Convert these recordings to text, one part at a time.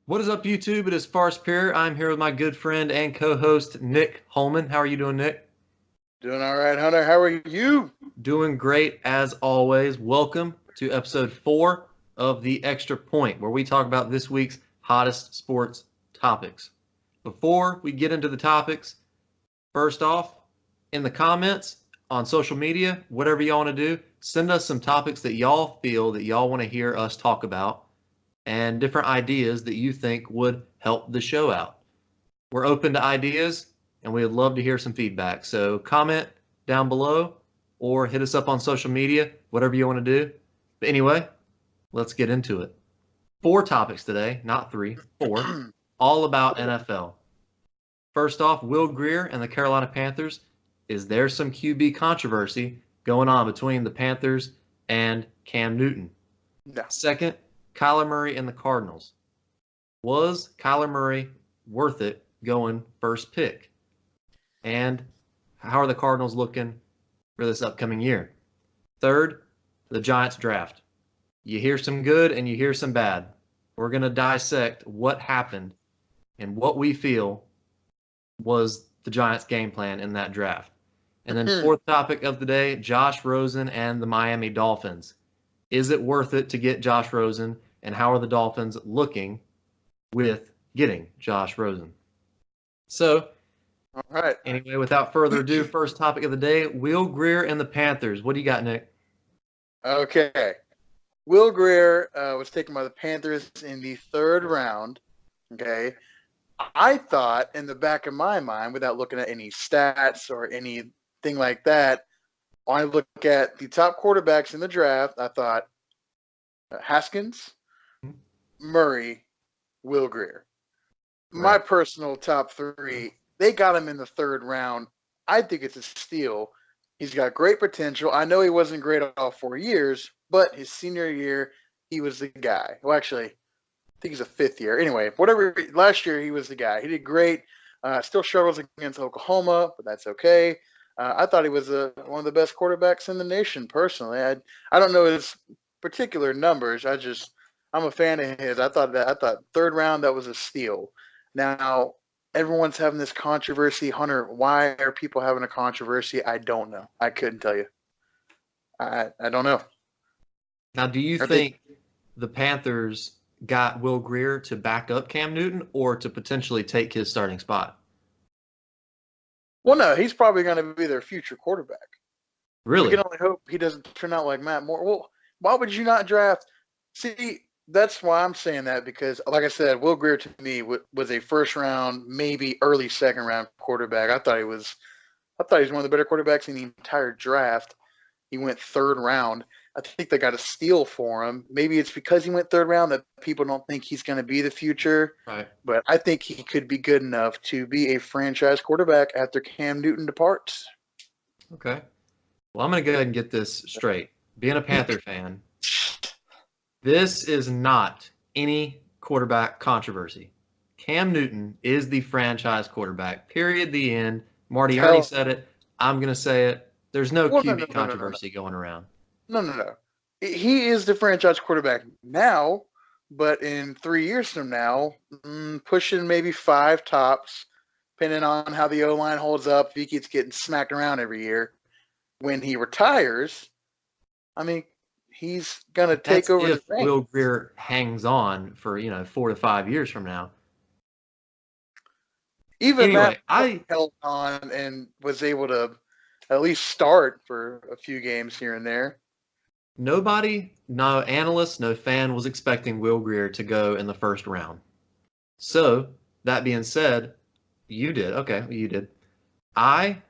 What is up, YouTube? It is FAR SUP3RIOR. I'm here with my good friend and co-host, Nick Holman. How are you doing, Nick? Doing all right, Hunter. How are you? Doing great, as always. Welcome to episode 4 of The Extra Point, where we talk about this week's hottest sports topics. Before we get into the topics, first off, in the comments on social media, whatever y'all want to do, send us some topics that y'all feel that y'all want to hear us talk about and different ideas that you think would help the show out. We're open to ideas and we would love to hear some feedback. So comment down below or hit us up on social media, whatever you want to do. But anyway, let's get into it. 4 topics today, not 3, 4, all about NFL. First off, Will Grier and the Carolina Panthers. Is there some QB controversy going on between the Panthers and Cam Newton? No. Second, Kyler Murray and the Cardinals. Was Kyler Murray worth it going first pick? And how are the Cardinals looking for this upcoming year? Third, the Giants draft. You hear some good and you hear some bad. We're going to dissect what happened and what we feel was the Giants' game plan in that draft. And then fourth topic of the day, Josh Rosen and the Miami Dolphins. Is it worth it to get Josh Rosen, and how are the Dolphins looking with getting Josh Rosen? So, all right. Anyway, without further ado, first topic of the day, Will Grier and the Panthers. What do you got, Nick? Okay. Will Grier was taken by the Panthers in the 3rd round. Okay. I thought in the back of my mind, without looking at any stats or anything like that, when I look at the top quarterbacks in the draft, I thought Haskins, Murray, Will Grier. My personal top 3, they got him in the 3rd round. I think it's a steal. He's got great potential. I know he wasn't great all 4 years, but his senior year, he was the guy. Well, actually, I think he's a 5th year. Anyway, last year he was the guy. He did great. Still struggles against Oklahoma, but that's okay. I thought he was one of the best quarterbacks in the nation, personally. I don't know his particular numbers. I'm a fan of his. I thought 3rd round, that was a steal. Now, everyone's having this controversy. Hunter, why are people having a controversy? I don't know. I couldn't tell you. I don't know. Now, do you think the Panthers got Will Grier to back up Cam Newton or to potentially take his starting spot? Well, no, he's probably going to be their future quarterback. Really? We can only hope he doesn't turn out like Matt Moore. Well, why would you not draft? See, that's why I'm saying that, because, like I said, Will Grier to me was a 1st round, maybe early 2nd round quarterback. I thought he was one of the better quarterbacks in the entire draft. He went 3rd round. I think they got a steal for him. Maybe it's because he went 3rd round that people don't think he's going to be the future. Right. But I think he could be good enough to be a franchise quarterback after Cam Newton departs. Okay. Well, I'm going to go ahead and get this straight. Being a Panther fan, this is not any quarterback controversy. Cam Newton is the franchise quarterback. Period. The end. Marty already said it. I'm going to say it. There's no QB controversy going around. No. He is the franchise quarterback now, but in 3 years from now, pushing maybe 5 tops, depending on how the O-line holds up, if he keeps getting smacked around every year. When he retires, I mean, he's going to take over the thing. Will Grier hangs on for, 4 to 5 years from now. Even anyway, Matt held on and was able to at least start for a few games here and there. Nobody, no analyst, no fan was expecting Will Grier to go in the 1st round. So, that being said, you did. Okay, you did. I,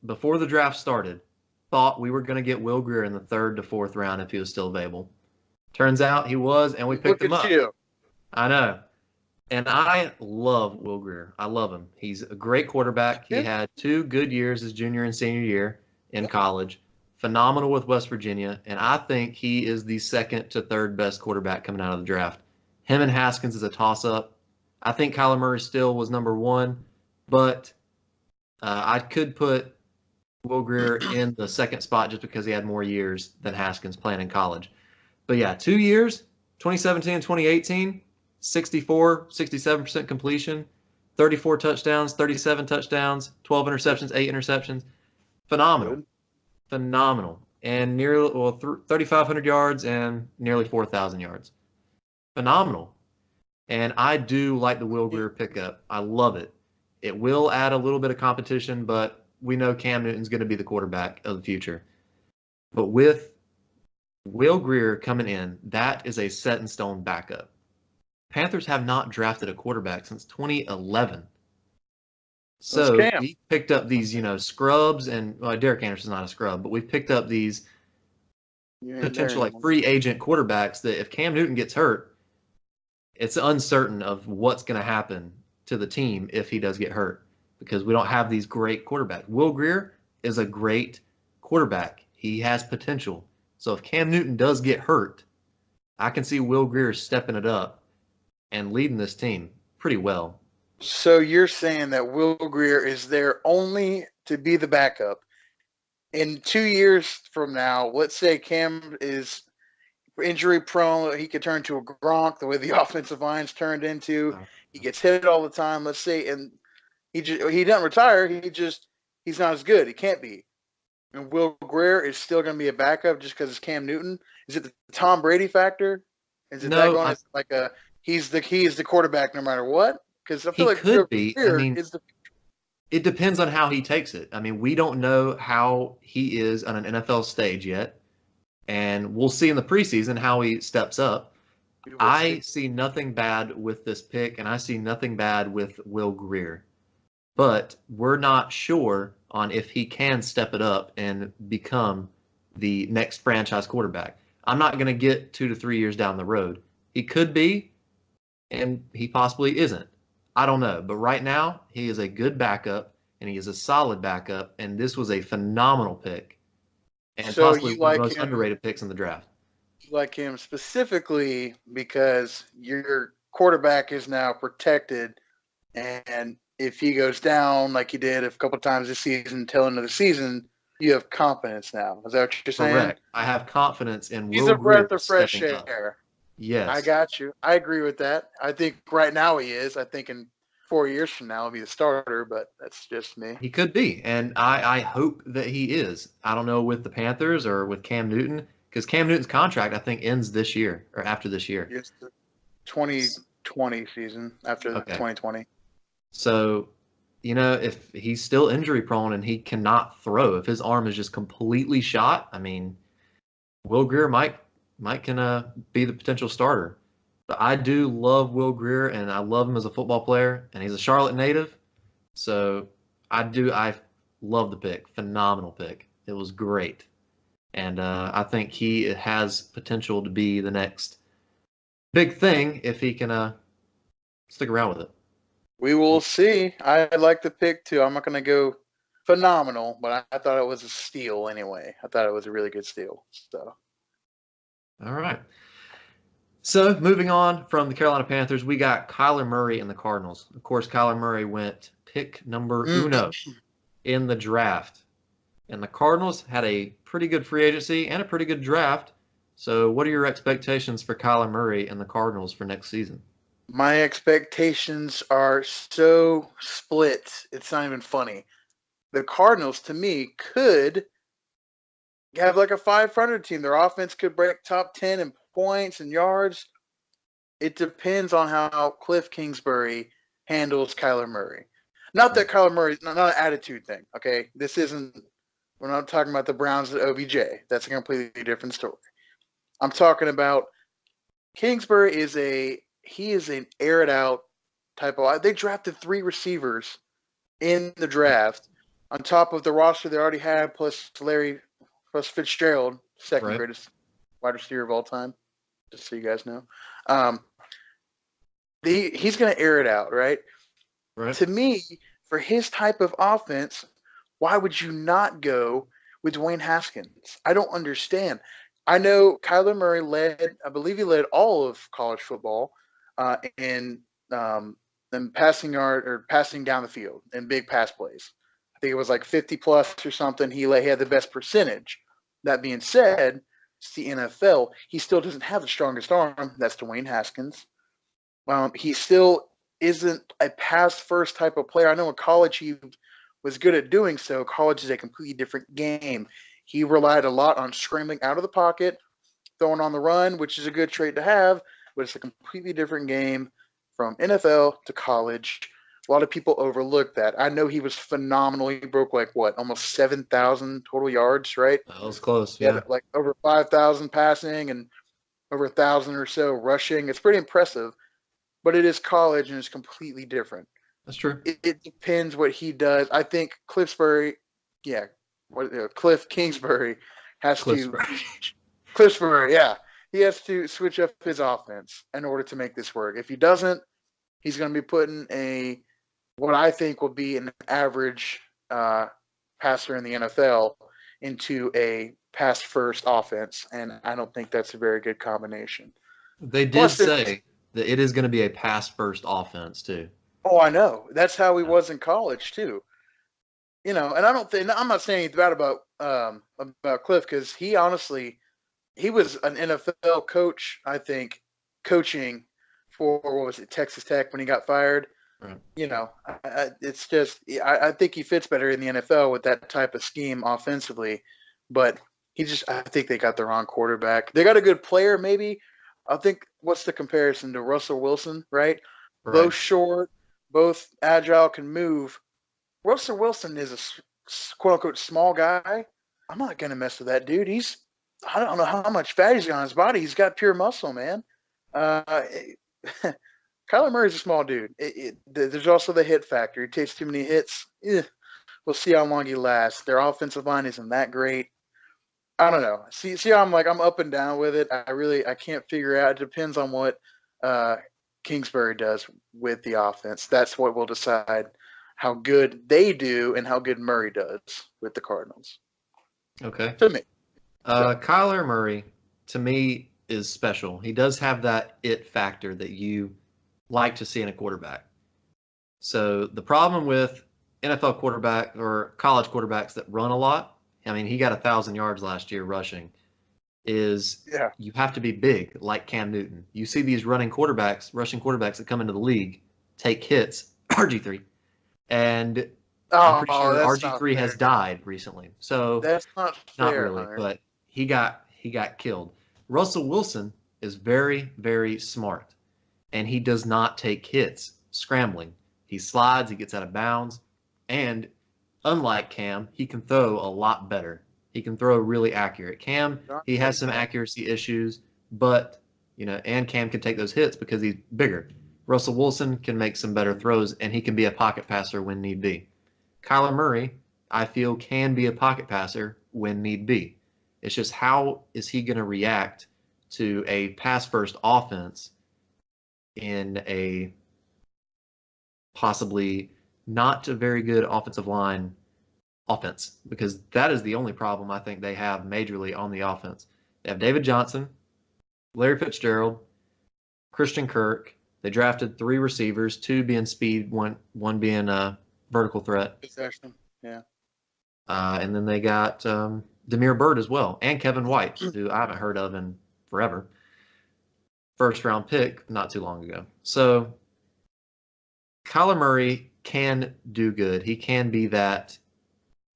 before the draft started, thought we were going to get Will Grier in the 3rd to 4th round if he was still available. Turns out he was, and we picked him up. I know. And I love Will Grier. I love him. He's a great quarterback. He had 2 good years his junior and senior year in college. Phenomenal with West Virginia. And I think he is the 2nd to 3rd best quarterback coming out of the draft. Him and Haskins is a toss-up. I think Kyler Murray still was number 1. But I could put Will Grier in the 2nd spot just because he had more years than Haskins playing in college. But yeah, 2 years, 2017 and 2018. 64, 67% completion, 34 touchdowns, 37 touchdowns, 12 interceptions, 8 interceptions. Phenomenal. Good. Phenomenal. And nearly 3,500 yards and nearly 4,000 yards. Phenomenal. And I do like the Will Grier pickup. I love it. It will add a little bit of competition, but we know Cam Newton's going to be the quarterback of the future. But with Will Grier coming in, that is a set in stone backup. Panthers have not drafted a quarterback since 2011. That's So Cam. we picked up these, scrubs, and well, Derek Anderson's not a scrub, but we've picked up these You ain't there potential like anymore. free agent quarterbacks that if Cam Newton gets hurt, it's uncertain of what's going to happen to the team if he does get hurt because we don't have these great quarterbacks. Will Grier is a great quarterback. He has potential. So if Cam Newton does get hurt, I can see Will Grier stepping it up and leading this team pretty well. So you're saying that Will Grier is there only to be the backup. In 2 years from now, let's say Cam is injury prone, he could turn to a Gronk the way the offensive line's turned into. He gets hit all the time, let's say, and he doesn't retire. He's not as good. He can't be. And Will Grier is still going to be a backup just because it's Cam Newton. Is it the Tom Brady factor? Is it that No, going? It's like he is the quarterback no matter what. Because I feel he like could Will be. I Grier mean, is the. it depends on how he takes it. I mean, we don't know how he is on an NFL stage yet, and we'll see in the preseason how he steps up. I see nothing bad with this pick, and I see nothing bad with Will Grier. But we're not sure on if he can step it up and become the next franchise quarterback. I'm not going to get 2 to 3 years down the road. He could be, and he possibly isn't. I don't know. But right now, he is a good backup, and he is a solid backup, and this was a phenomenal pick, and So possibly you one of the like most him? underrated picks in the draft. You like him specifically because your quarterback is now protected, and if he goes down like he did a couple times this season, till end of the season, you have confidence now. Is that what you're saying? Correct. I have confidence in He's Will a breath Grier of fresh stepping up. air. I Yes. got you. I agree with that. I think right now he is. I think in 4 years from now he'll be the starter, but that's just me. He could be, and I hope that he is. I don't know with the Panthers or with Cam Newton, because Cam Newton's contract I think ends this year or after this year. It's the 2020 season after the Okay, 2020. so if he's still injury prone and he cannot throw, if his arm is just completely shot, I mean, Will Grier might can be the potential starter. But I do love Will Grier, and I love him as a football player, and he's a Charlotte native. So I love the pick. Phenomenal pick. It was great. And I think he has potential to be the next big thing if he can stick around with it. We will see. I like the pick too. I'm not going to go phenomenal, but I thought it was a steal anyway. I thought it was a really good steal. So, All right. So moving on from the Carolina Panthers, we got Kyler Murray and the Cardinals. Of course, Kyler Murray went pick number uno in the draft. And the Cardinals had a pretty good free agency and a pretty good draft. So what are your expectations for Kyler Murray and the Cardinals for next season? my expectations are so split. It's not even funny. The Cardinals, to me, could have like a 500 team. Their offense could break top 10 in points and yards. It depends on how Cliff Kingsbury handles Kyler Murray. Not that Kyler Murray, not an attitude thing, okay? We're not talking about the Browns at OBJ. That's a completely different story. I'm talking about Kingsbury is an air it out type of. They drafted 3 receivers in the draft on top of the roster they already had, plus Fitzgerald, second greatest wide receiver of all time, just so you guys know. He's going to air it out, right? To me, for his type of offense, why would you not go with Dwayne Haskins? I don't understand. I know Kyler Murray I believe he led all of college football in passing yard or passing down the field in big pass plays. I think it was like 50 plus or something. He had the best percentage. That being said, it's the NFL. He still doesn't have the strongest arm. That's Dwayne Haskins. He still isn't a pass first type of player. I know in college he was good at doing so. College is a completely different game. He relied a lot on scrambling out of the pocket, throwing on the run, which is a good trait to have, but it's a completely different game from NFL to college. A lot of people overlook that. I know he was phenomenal. He broke like what, almost 7,000 total yards, right? That was close. He had Yeah, like over 5,000 passing and over 1,000 or so rushing. It's pretty impressive, but it is college and it's completely different. that's true. It depends what he does. I think Cliffsbury, yeah, Cliff Kingsbury has to Cliffsburg. Cliffsbury, yeah, he has to switch up his offense in order to make this work. If he doesn't, he's going to be putting a what I think will be an average passer in the NFL into a pass first offense, and I don't think that's a very good combination. They did Plus, it's say that it is going to be a pass first offense too. oh, I know that's how he was in college too. And I don't think I'm not saying anything bad about Cliff because he honestly he was an NFL coach, I think, coaching for what was it, Texas Tech when he got fired. Right. It's just I think he fits better in the NFL with that type of scheme offensively, but I think they got the wrong quarterback. They got a good player, maybe. I think what's the comparison to Russell Wilson, right? Right. Both short, both agile, can move. Russell Wilson is a quote unquote small guy. I'm not gonna mess with that dude. I don't know how much fat he's got on his body. He's got pure muscle, man. Uh, Kyler Murray's a small dude. There's also the hit factor. He takes too many hits. We'll see how long he lasts. Their offensive line isn't that great. I don't know. See how I'm up and down with it. I can't figure out. It depends on what uh, Kingsbury does with the offense. That's what will decide how good they do and how good Murray does with the Cardinals. Okay. To me. So Kyler Murray, to me, is special. He does have that it factor that you like to see in a quarterback. So the problem with NFL quarterback or college quarterbacks that run a lot, I mean, he got 1,000 yards last year rushing, is yeah. you have to be big like Cam Newton. You see these rushing quarterbacks that come into the league take hits, RG3, and I'm pretty Oh, sure that's not RG3 has fair. died recently. So That's not not fair, really, Hunter. but he got killed. Russell Wilson is very, very smart, and he does not take hits scrambling. He slides, he gets out of bounds, and unlike Cam, he can throw a lot better. He can throw really accurate. Cam, Not he has like some that. accuracy issues, but and Cam can take those hits because he's bigger. Russell Wilson can make some better throws, and he can be a pocket passer when need be. Kyler Murray, I feel, can be a pocket passer when need be. It's just how is he going to react to a pass first offense in a possibly not a very good offensive line offense? Because that is the only problem I think they have majorly on the offense. They have David Johnson, Larry Fitzgerald, Christian Kirk. They drafted 3 receivers, 2 being speed, one being a vertical threat. Possession. Yeah. And then they got Demir Bird as well, and Kevin White, who I haven't heard of in forever. First round pick not too long ago. So Kyler Murray can do good. He can be that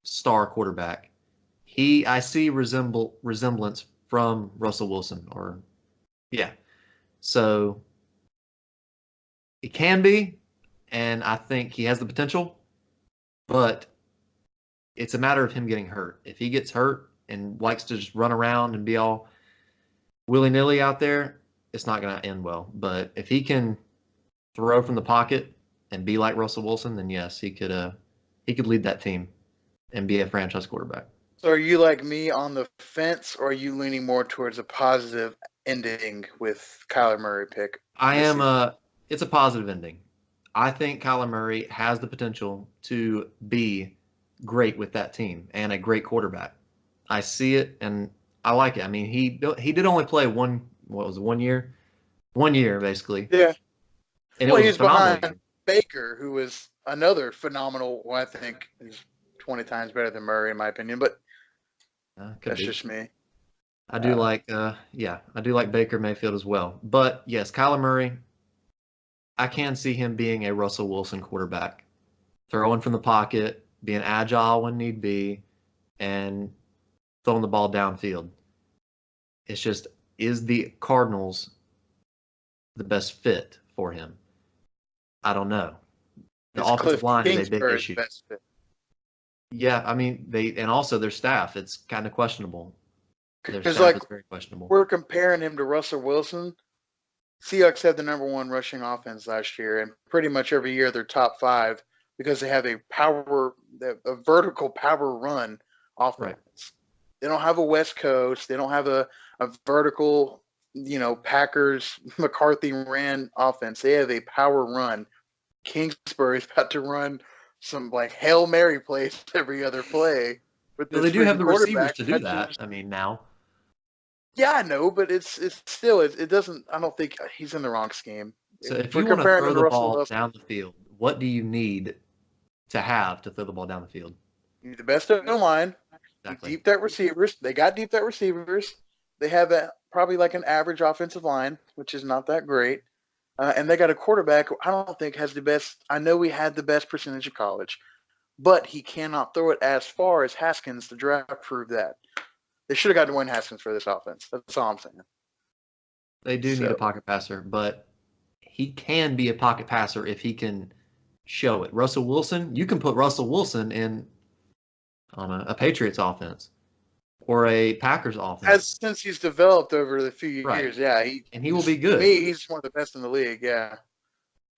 star quarterback. I see resemblance from Russell Wilson, or yeah. So it can be, and I think he has the potential, but it's a matter of him getting hurt. If he gets hurt and likes to just run around and be all willy nilly out there, it's not going to end well. But if he can throw from the pocket and be like Russell Wilson, then yes, he could lead that team and be a franchise quarterback. So are you like me on the fence, or are you leaning more towards a positive ending with Kyler Murray pick I this am season? it's a positive ending. I think Kyler Murray has the potential to be great with that team and a great quarterback. I see it and I like it. I mean, he did only play what was it, 1 year? 1 year basically. Yeah. And it Well, was a he's phenomenal behind year. Baker, who was another phenomenal. Well, I think he's 20 times better than Murray in my opinion, but Could that's be. just me. I do Uh, like I do like Baker Mayfield as well. But yes, Kyler Murray, I can see him being a Russell Wilson quarterback, throwing from the pocket, being agile when need be, and throwing the ball downfield. It's just, is the Cardinals the best fit for him? I don't know. The Is offensive Cliff line is a big Kingsbury's issue. best fit? Yeah, I mean and also their staff. It's kind of questionable. Their Because staff like is very questionable. we're comparing him to Russell Wilson. Seahawks had the number one rushing offense last year, and pretty much every year they're top five because they have a vertical power run offense. Right. They don't have a West Coast. They don't have a vertical, Packers McCarthy ran offense. They have a power run. Kingsbury's about to run some like Hail Mary plays every other play with Well, this they do have freaking the receivers quarterback. to do that. I mean, now. Yeah, I know, but it's still it doesn't. I don't think he's in the wrong scheme. So If if we're you want to comparing throw him to the Russell ball Wilson, down the field, what do you need to have to throw the ball down the field? you need the best of the line. You Exactly. deep threat receivers. They got deep threat receivers. They have probably like an average offensive line, which is not that great. And they got a quarterback who I don't think has the best. I know he had the best percentage of college, but he cannot throw it as far as Haskins. The draft proved that. They should have got Dwayne Haskins for this offense. That's all I'm saying. They do need a So pocket passer, but he can be a pocket passer if he can show it. Russell Wilson, you can put Russell Wilson in on a Patriots offense or a Packers offense. since he's developed over the few Right. years, yeah, And he will be to good. me he's one of the best in the league. Yeah.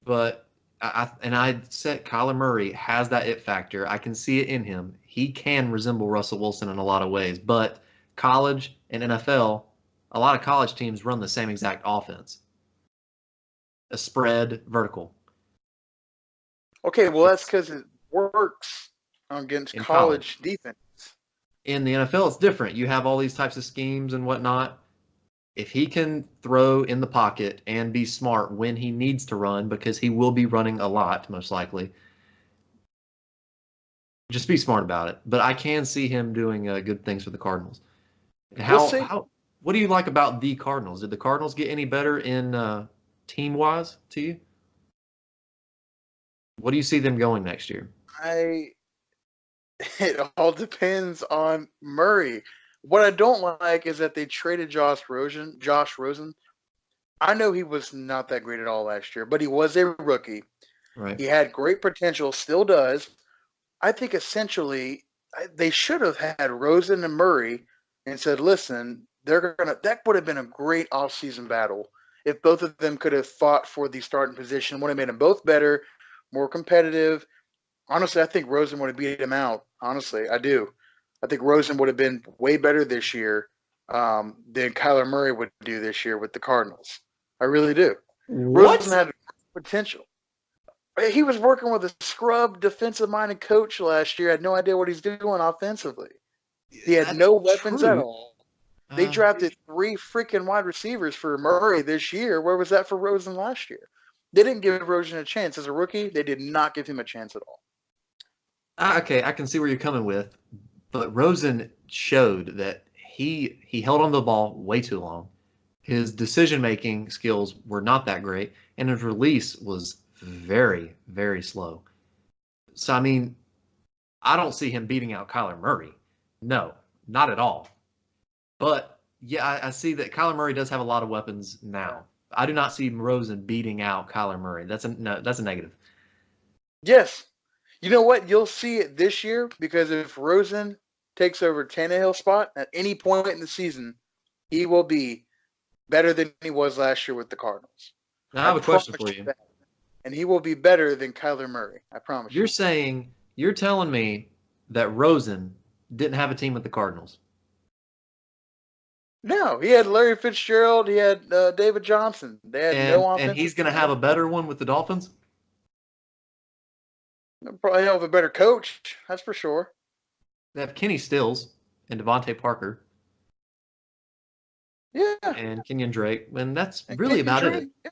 But I said Kyler Murray has that it factor. I can see it in him. He can resemble Russell Wilson in a lot of ways, but college and NFL, a lot of college teams run the same exact offense. A spread vertical. Okay, well that's It's because it works against in college. college defense. In the NFL, it's different. You have all these types of schemes and whatnot. If he can throw in the pocket and be smart when he needs to run, because he will be running a lot, most likely, just be smart about it. But I can see him doing good things for the Cardinals. We'll see. What do you like about the Cardinals? Did the Cardinals get any better in team wise to you? What do you see them going next year? I It all depends on Murray. What I don't like is that they traded Josh Rosen. Josh Rosen. I know he was not that great at all last year, but he was a rookie. Right. He had great potential, still does. I think essentially they should have had Rosen and Murray and said, listen, that would have been a great offseason battle if both of them could have fought for the starting position. Would have made them both better, more competitive. Honestly, I think Rosen would have beat him out. Honestly, I do. I think Rosen would have been way better this year than Kyler Murray would do this year with the Cardinals. I really do. Rosen What? had potential. He was working with a scrub defensive-minded coach last year. Had no idea what he's doing offensively. He had That's no weapons at true. all. They drafted 3 freaking wide receivers for Murray this year. Where was that for Rosen last year? They didn't give Rosen a chance. As a rookie, they did not give him a chance at all. Okay, I can see where you're coming with, but Rosen showed that he held on the ball way too long. His decision-making skills were not that great, and his release was very, very slow. So, I mean, I don't see him beating out Kyler Murray. No, not at all. But, yeah, I see that Kyler Murray does have a lot of weapons now. I do not see Rosen beating out Kyler Murray. That's a negative. Yes. You know what? You'll see it this year because if Rosen takes over Tannehill's spot at any point in the season, he will be better than he was last year with the Cardinals. Now, I I have a question promise for you you. that. And he will be better than Kyler Murray. I promise you. You're telling me that Rosen didn't have a team with the Cardinals. No, he had Larry Fitzgerald. He had David Johnson. They had no And offensive he's going to have line. a better one with the Dolphins? Probably have a better coach. That's for sure. They have Kenny Stills and Devontae Parker Yeah. and Kenyon Drake, and that's And really Kenyon about Drake. it. Yeah.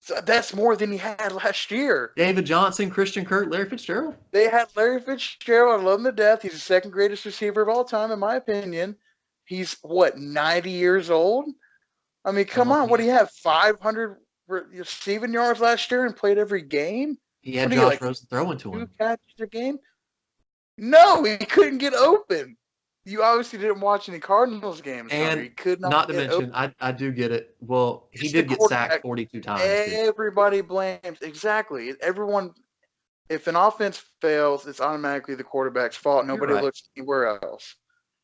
So that's more than he had last year. David Johnson, Christian Kirk, Larry Fitzgerald. They had Larry Fitzgerald. I love him to death. He's the second greatest receiver of all time, in my opinion. He's, 90 years old? I mean, come Well, on. What do you have? 500 receiving yards last year and played every game? He had What do you Josh like? Rosen throwing to 2 him. catches a game? No, he couldn't get open. You obviously didn't watch any Cardinals games, Hunter. And He could not not to get open. mention, I do get it. Well, he It's the did get sacked quarterback. 42 times, too. Everybody blames. Exactly. Everyone, if an offense fails, it's automatically the quarterback's fault. You're Nobody right. looks anywhere else.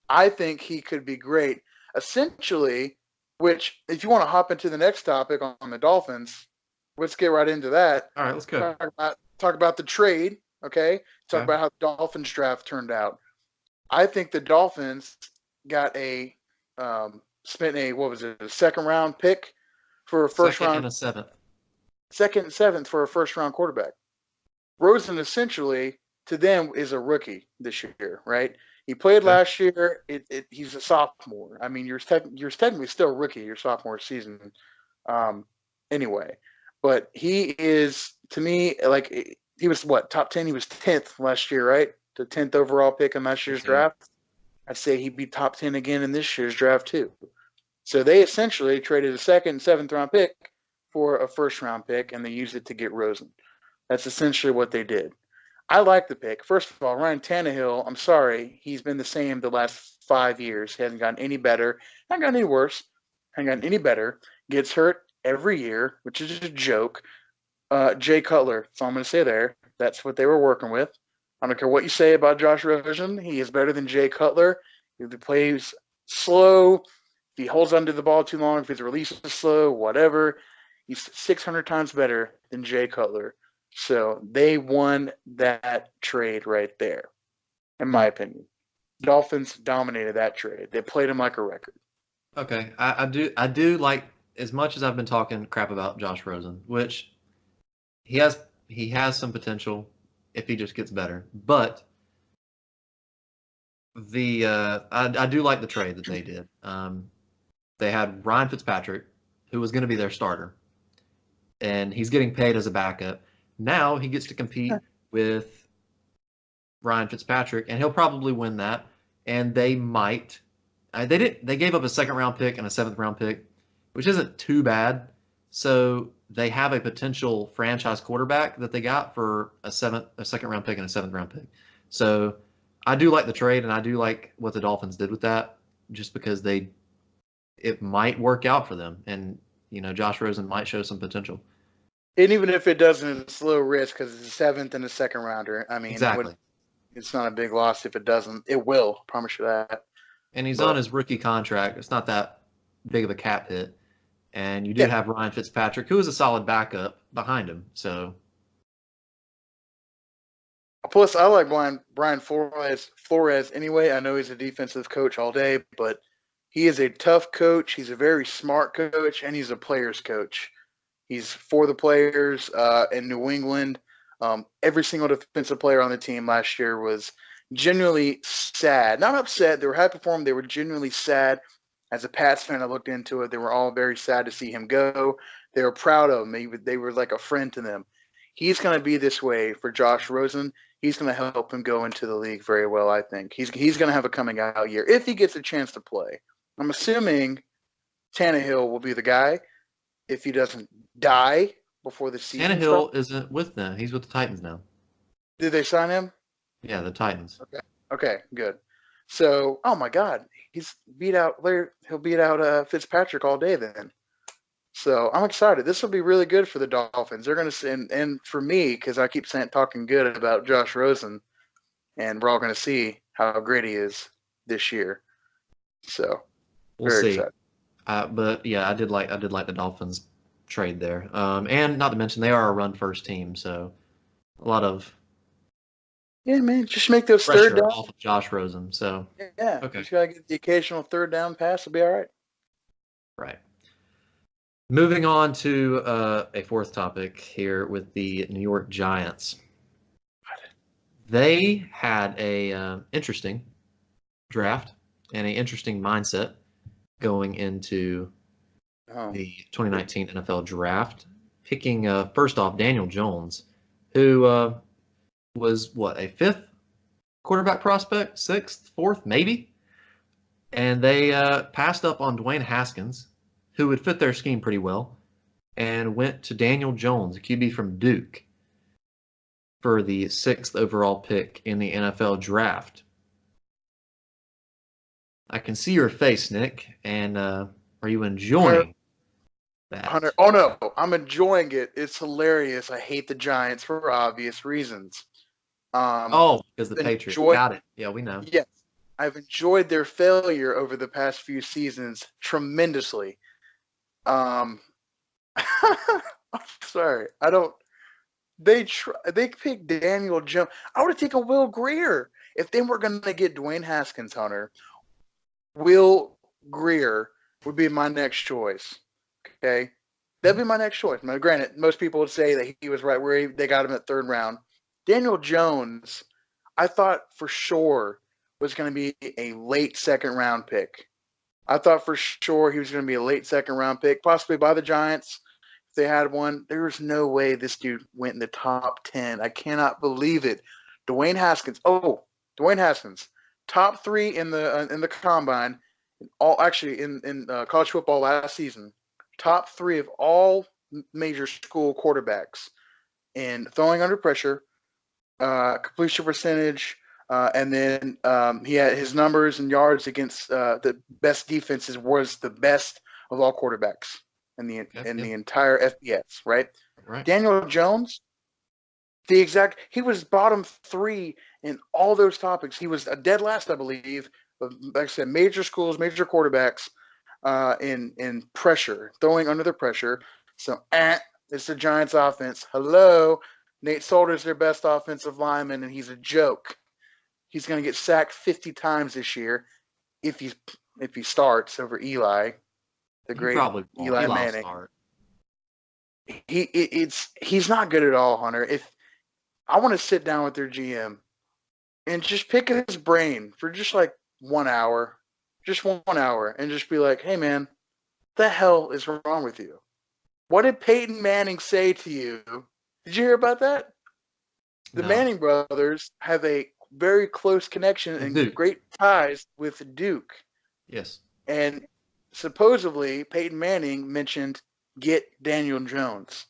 I think he could be great. Essentially, which, if you want to hop into the next topic on the Dolphins, let's get right into that. All right, let's go. Talk about the trade, okay? Talk Okay. about how the Dolphins draft turned out. I think the Dolphins got spent a second round pick for a Second and a seventh. second and seventh for a first round quarterback. Rosen essentially to them is a rookie this year, right? He played last year. He's a sophomore. I mean, you're technically still a rookie your sophomore season, anyway. But he is, to me, like, he was what, top 10? He was 10th last year, right? The 10th overall pick in last year's draft. I'd say he'd be top 10 again in this year's draft too. So they essentially traded a second and seventh round pick for a first round pick, and they used it to get Rosen. That's essentially what they did. I like the pick. First of all, Ryan Tannehill, I'm sorry, he's been the same the last 5 years. He hasn't gotten any better, hasn't gotten any worse, hasn't gotten any better. Gets hurt every year, which is a joke. Jay Cutler, that's all I'm going to say there. That's what they were working with. I don't care what you say about Josh Rosen. He is better than Jay Cutler. If he plays slow, if he holds onto the ball too long, if his release is slow, whatever, he's 600 times better than Jay Cutler. So they won that trade right there, in my opinion. Dolphins dominated that trade. They played him like a record. Okay, I do like, as much as I've been talking crap about Josh Rosen, which he has some potential if he just gets better. But I do like the trade that they did. They had Ryan Fitzpatrick, who was going to be their starter, and he's getting paid as a backup. Now he gets to compete with Ryan Fitzpatrick, and he'll probably win that. And they might. They gave up a second round pick and a seventh round pick, which isn't too bad. So they have a potential franchise quarterback that they got for a second round pick and a seventh round pick. So I do like the trade, and I do like what the Dolphins did with that, just because it might work out for them, and Josh Rosen might show some potential. And even if it doesn't, it's low risk because it's a seventh and a second rounder. I mean, Exactly. It's not a big loss if it doesn't. It will, I promise you that. And he's on his rookie contract. It's not that big of a cap hit. And you do have Ryan Fitzpatrick, who is a solid backup behind him. So, plus, I like Brian Flores anyway. I know he's a defensive coach all day, but he is a tough coach. He's a very smart coach, and he's a player's coach. He's for the players in New England. Every single defensive player on the team last year was genuinely sad. Not upset. They were happy for him. They were genuinely sad. As a Pats fan, I looked into it. They were all very sad to see him go. They were proud of him. They were like a friend to them. He's going to be this way for Josh Rosen. He's going to help him go into the league very well, I think. He's going to have a coming out year if he gets a chance to play. I'm assuming Tannehill will be the guy if he doesn't die before the season Tannehill isn't with them. He's with the Titans now. Did they sign him? Yeah, the Titans. Okay, good. So, oh my God, he'll beat out Fitzpatrick all day then. So I'm excited. This will be really good for the Dolphins. They're going to, and for me, because I keep talking good about Josh Rosen, and we're all going to see how great he is this year. So we'll see. Excited. But yeah, I did like the Dolphins trade there. And not to mention they are a run first team, so a lot of man, just make those pressure third down off of Josh Rosen. So okay, just gotta get the occasional third down pass. It'll be all right. Right. Moving on to a fourth topic here with the New York Giants. They had a interesting draft and an interesting mindset going into the 2019 NFL Draft, picking first off Daniel Jones, who was a fifth quarterback prospect, sixth, fourth, maybe, and they passed up on Dwayne Haskins, who would fit their scheme pretty well, and went to Daniel Jones, a QB from Duke, for the 6th overall pick in the NFL draft. I can see your face, Nick, and are you enjoying that? Hunter, oh no, I'm enjoying it. It's hilarious. I hate the Giants for obvious reasons. Because the Patriots. Got it. Yeah, we know. Yes, I've enjoyed their failure over the past few seasons tremendously. I'm sorry, I don't. They picked Daniel Jones. I would have taken Will Greer if they were going to get Dwayne Haskins. Hunter, Will Greer would be my next choice. Okay, that'd be my next choice. Now, granted, most people would say that he was right where they got him at 3rd round. Daniel Jones, I thought for sure was going to be a late 2nd round pick. I thought for sure he was going to be a late 2nd round pick, possibly by the Giants if they had one. There was no way this dude went in the top 10. I cannot believe it. Dwayne Haskins. Oh, Dwayne Haskins, top 3 in the combine. In college football last season. Top 3 of all major school quarterbacks in throwing under pressure, completion percentage, and then he had his numbers and yards against the best defenses was the best of all quarterbacks in the entire FBS. Right? Daniel Jones, he was bottom 3 in all those topics. He was a dead last, I believe. Like I said, major schools, major quarterbacks. In pressure, throwing under the pressure. So, it's the Giants offense. Hello. Nate Solder's their best offensive lineman, and he's a joke. He's going to get sacked 50 times this year if he starts over Eli, the great Eli Manning. He's not good at all, Hunter. If I want to sit down with their GM and just pick his brain for just like 1 hour. Just 1 hour, and just be like, hey, man, what the hell is wrong with you? What did Peyton Manning say to you? Did you hear about that? The Manning brothers have a very close connection and great ties with Duke. Yes. And supposedly, Peyton Manning mentioned get Daniel Jones.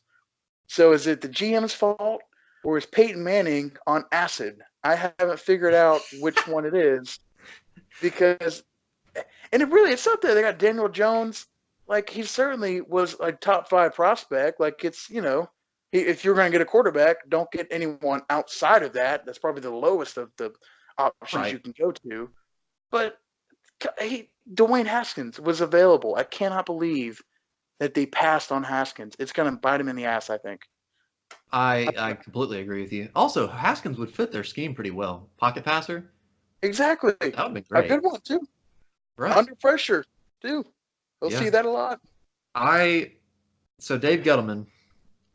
So is it the GM's fault, or is Peyton Manning on acid? I haven't figured out which one it is, because... And it's up there. They got Daniel Jones. Like, he certainly was a top 5 prospect. Like, it's, if you're going to get a quarterback, don't get anyone outside of that. That's probably the lowest of the options you can go to. But Dwayne Haskins was available. I cannot believe that they passed on Haskins. It's going to bite him in the ass, I think. I completely agree with you. Also, Haskins would fit their scheme pretty well. Pocket passer. Exactly. That would be great. A good one, too. Right. Under pressure, too. We'll see that a lot. So Dave Gettleman,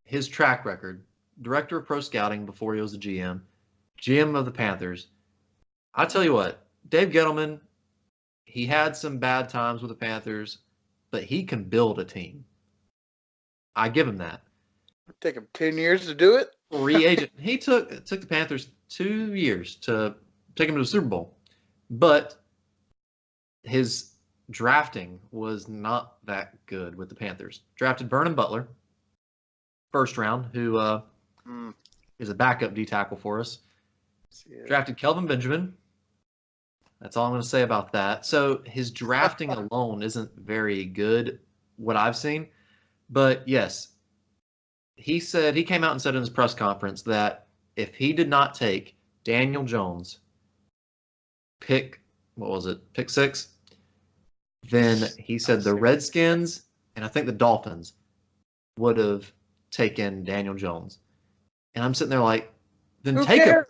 his track record, director of pro scouting before he was a GM of the Panthers. I tell you what, Dave Gettleman, he had some bad times with the Panthers, but he can build a team. I give him that. It'd take him 10 years to do it? Free agent. He took the Panthers 2 years to take him to the Super Bowl. But his drafting was not that good with the Panthers. Drafted Vernon Butler, 1st round, who is a backup D tackle for us. Drafted Kelvin Benjamin. That's all I'm going to say about that. So his drafting alone isn't very good, what I've seen. But yes, he came out and said in his press conference that if he did not take Daniel Jones, pick 6, then he said the Redskins and I think the Dolphins would have taken Daniel Jones. And I'm sitting there like, then take him.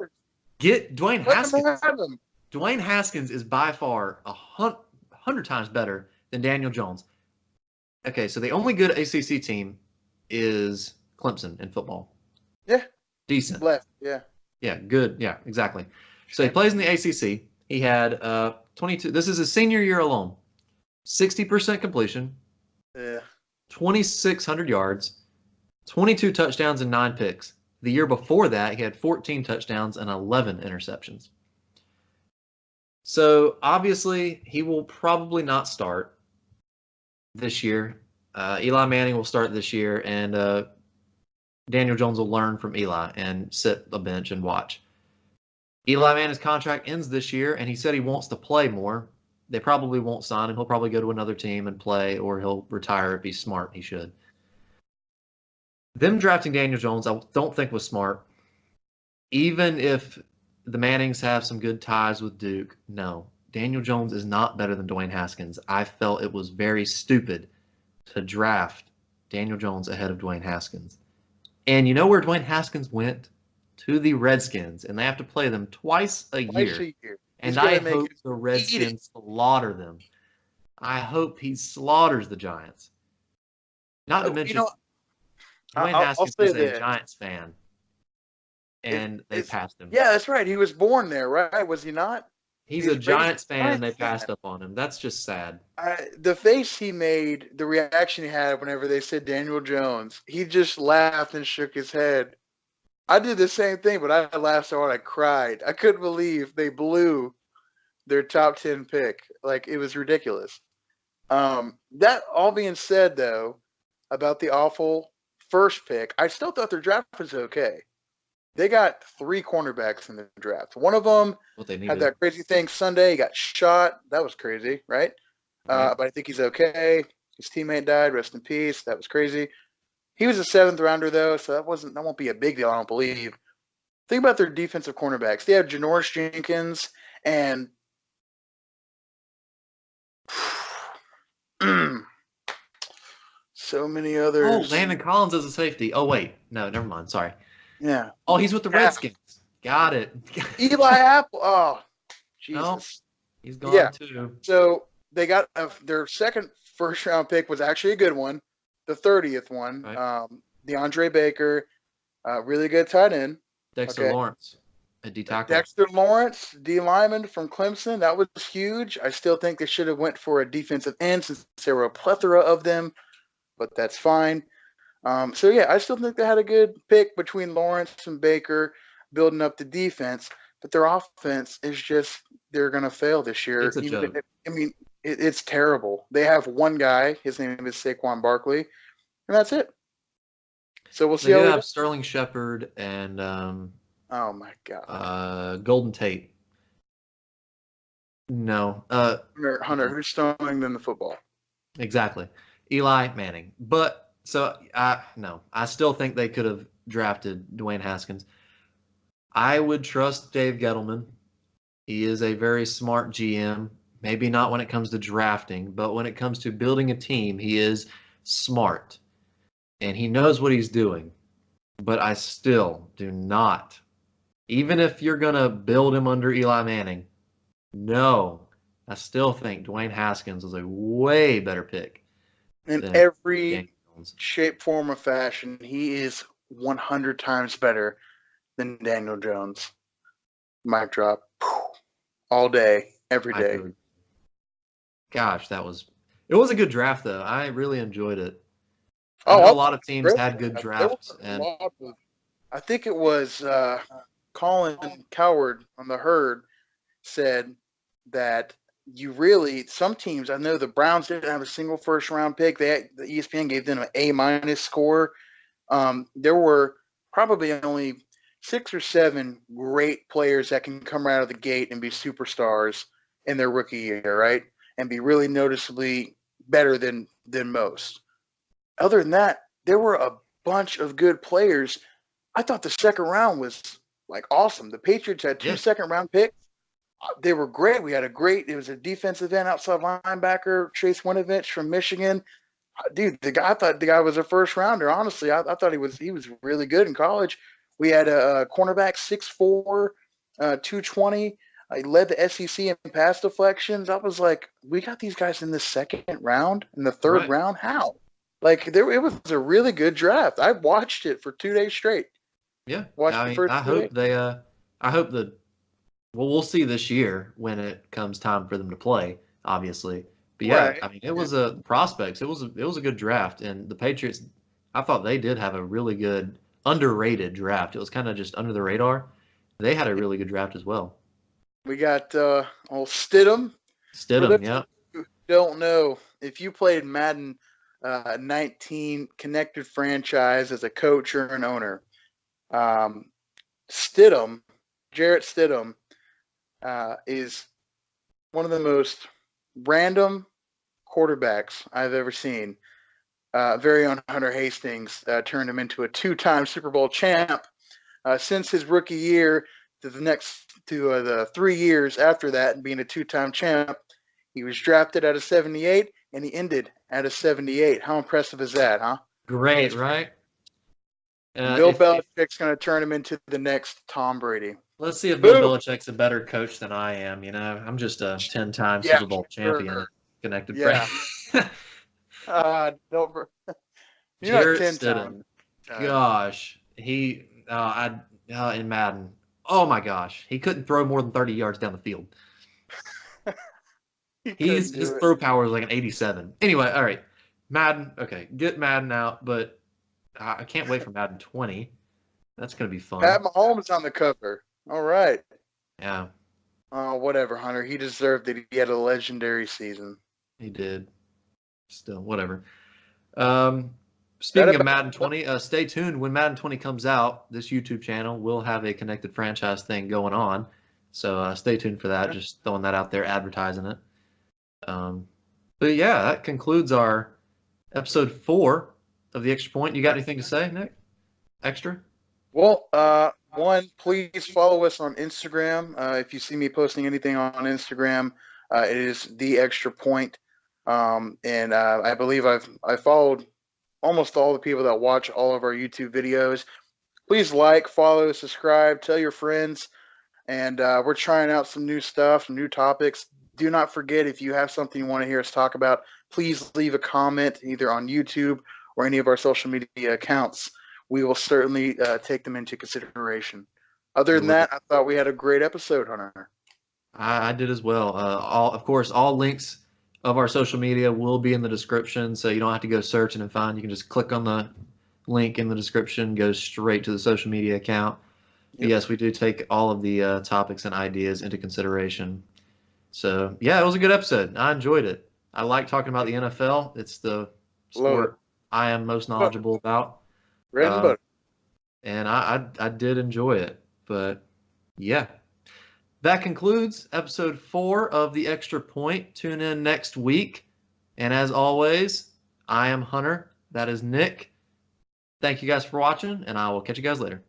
Get Dwayne Haskins. Dwayne Haskins is by far 100 times better than Daniel Jones. Okay, so the only good ACC team is Clemson in football. Yeah. Decent. Left, yeah. Yeah, good. Yeah, exactly. So he plays in the ACC. He had 22. This is his senior year alone. 60% completion. Yeah. 2,600 yards. 22 touchdowns and 9 picks. The year before that, he had 14 touchdowns and 11 interceptions. So obviously, he will probably not start this year. Eli Manning will start this year, and Daniel Jones will learn from Eli and sit the bench and watch. Eli Manning's contract ends this year, and he said he wants to play more. They probably won't sign him. He'll probably go to another team and play, or he'll retire if he's smart. He should. Them drafting Daniel Jones, I don't think was smart. Even if the Mannings have some good ties with Duke, no. Daniel Jones is not better than Dwayne Haskins. I felt it was very stupid to draft Daniel Jones ahead of Dwayne Haskins. And you know where Dwayne Haskins went? To the Redskins, and they have to play them twice a year. And I hope the Redskins slaughter them. I hope he slaughters the Giants. Not to mention, Dwayne Haskins is a Giants fan, and they passed him. Yeah, that's right. He was born there, right? Was he not? He's a Giants fan, and they passed up on him. That's just sad. The face he made, the reaction he had whenever they said Daniel Jones, he just laughed and shook his head. I did the same thing, but I laughed so hard I cried. I couldn't believe they blew their top 10 pick. Like, it was ridiculous. That all being said, though, about the awful first pick, I still thought their draft was okay. They got 3 cornerbacks in the draft. One of them had that crazy thing Sunday. He got shot. That was crazy, right? But I think he's okay. His teammate died. Rest in peace. That was crazy. He was a 7th rounder, though, so that won't be a big deal, I don't believe. Think about their defensive cornerbacks. They have Janoris Jenkins and so many others. Oh, Landon Collins as a safety. Oh, wait. No, never mind. Sorry. Yeah. Oh, he's with the Redskins. Got it. Eli Apple. Oh, Jesus. No, he's gone too. So they got their second first-round pick was actually a good one. The 30th one, right. DeAndre Baker, really good tight end. Dexter Lawrence, a D tackle. Dexter Lawrence, D lineman from Clemson. That was huge. I still think they should have went for a defensive end since there were a plethora of them, but that's fine. So, yeah, I still think they had a good pick between Lawrence and Baker building up the defense, but their offense is just they're going to fail this year. It's a joke. I mean, it's terrible. They have one guy. His name is Saquon Barkley, and that's it. So we'll see. They have Sterling Shepard and oh my God, Golden Tate. No, Hunter, who's throwing them the football? Exactly, Eli Manning. But so I still think they could have drafted Dwayne Haskins. I would trust Dave Gettleman. He is a very smart GM. Maybe not when it comes to drafting, but when it comes to building a team, he is smart. And he knows what he's doing. But I still do not. Even if you're going to build him under Eli Manning, no. I still think Dwayne Haskins is a way better pick. In every shape, form, or fashion, he is 100 times better than Daniel Jones. Mic drop. All day, every day. Gosh, it was a good draft, though. I really enjoyed it. I know a lot of teams had good drafts. I think it was Colin Coward on the Herd said that some teams, I know the Browns didn't have a single first-round pick. The ESPN gave them an A- score. There were probably only 6 or 7 great players that can come right out of the gate and be superstars in their rookie year, right? And be really noticeably better than most. Other than that, there were a bunch of good players. I thought the second round was like awesome. The Patriots had 2 second-round picks. They were great. It was a defensive end outside linebacker, Chase Winovich from Michigan. Dude, I thought the guy was a first rounder. Honestly, I thought he was really good in college. We had a cornerback, 6'4", 220. He led the SEC in pass deflections. I was like, we got these guys in the second round, in the third round. How? Like, it was a really good draft. I watched it for 2 days straight. Yeah, I hope that. Well, we'll see this year when it comes time for them to play, obviously. But yeah, I mean, it was a prospects. It was a good draft, and the Patriots. I thought they did have a really good, underrated draft. It was kind of just under the radar. They had a really good draft as well. We got old Stidham. Stidham, yeah. Don't know if you played Madden 19 connected franchise as a coach or an owner. Stidham, Jarrett Stidham, is one of the most random quarterbacks I've ever seen. Very own Hunter Hastings turned him into a two-time Super Bowl champ. Since his rookie year to the 3 years after that, and being a two-time champ, he was drafted at a 78 and he ended at a 78. How impressive is that, huh? Great, right? Bill Belichick's going to turn him into the next Tom Brady. Let's see if Bill Belichick's a better coach than I am. I'm just a 10-time Super Bowl champion. Sure. Connected Yeah. Don't. Jarrett Stidham. Gosh, he in Madden. Oh my gosh, he couldn't throw more than 30 yards down the field. His throw power is like an 87. Anyway, all right, Madden. Okay, get Madden out, but I can't wait for Madden 20. That's gonna be fun. Pat Mahomes on the cover. All right. Yeah. Whatever, Hunter. He deserved it. He had a legendary season. He did. Still, whatever. Speaking of Madden 20, stay tuned. When Madden 20 comes out, this YouTube channel will have a connected franchise thing going on. So stay tuned for that. Just throwing that out there, advertising it. But yeah, that concludes our episode 4 of the Extra Point. You got anything to say, Nick? Extra? Well, one, please follow us on Instagram. If you see me posting anything on Instagram, it is The Extra Point. And I believe I followed almost all the people that watch all of our YouTube videos. Please like, follow, subscribe, tell your friends. And we're trying out some new stuff, some new topics. Do not forget, if you have something you want to hear us talk about, please leave a comment either on YouTube or any of our social media accounts. We will certainly take them into consideration. Other than that, I thought we had a great episode, Hunter. I did as well. Of course, all links of our social media will be in the description, so you don't have to go searching and find. You can just click on the link in the description, go straight to the social media account. Yep. Yes, we do take all of the topics and ideas into consideration. So, yeah, it was a good episode. I enjoyed it. I like talking about the NFL. It's the sport I am most knowledgeable about. And I did enjoy it. But, yeah. That concludes episode 4 of The Extra Point. Tune in next week. And as always, I am Hunter. That is Nick. Thank you guys for watching, and I will catch you guys later.